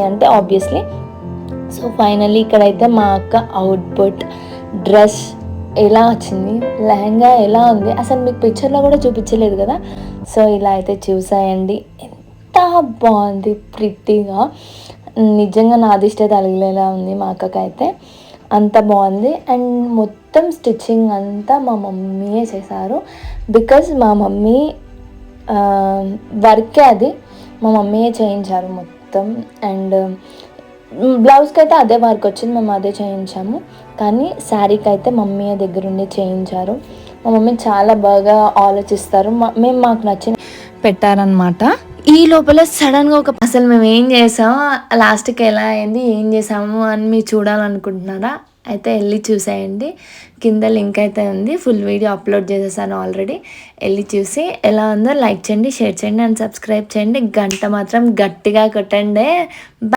అంటే obviously. So finally ఇక్కడైతే మా అక్క అవుట్పుట్ డ్రెస్ ఎలా వచ్చింది, లెహంగా ఎలా ఉంది, అసలు మీకు పిక్చర్లో కూడా చూపించలేదు కదా. సో ఇలా అయితే చూసాయండి, ఎంత బాగుంది ప్రిట్టిగా. నిజంగా నా దిష్ట తగిలేలా ఉంది మా అక్కకైతే, అంత బాగుంది. అండ్ మొత్తం స్టిచ్చింగ్ అంతా మా మమ్మీయే చేశారు. బికాజ్ మా మమ్మీ వర్కే అది, మా మమ్మీయే చేయించారు మొత్తం. అండ్ బ్లౌజ్కి అయితే అదే వర్క్ వచ్చింది, మేము అదే చేయించాము. కానీ శారీకి అయితే మమ్మీ దగ్గరుండి చేయించారు. మా మమ్మీ చాలా బాగా ఆలోచిస్తారు. మేము మాకు నచ్చిన పెట్టారనమాట. ఈ లోపల సడన్గా అసలు మేము ఏం చేసాము, లాస్ట్కి ఎలా అయింది, ఏం చేసాము అని మీరు చూడాలనుకుంటున్నారా? అయితే వెళ్ళి చూసేయండి. కింద లింక్ అయితే ఉంది, ఫుల్ వీడియో అప్లోడ్ చేసేసాను ఆల్రెడీ. వెళ్ళి చూసి ఎలా ఉందో లైక్ చేయండి, షేర్ చేయండి అండ్ సబ్స్క్రైబ్ చేయండి. గంట మాత్రం గట్టిగా కొట్టండి.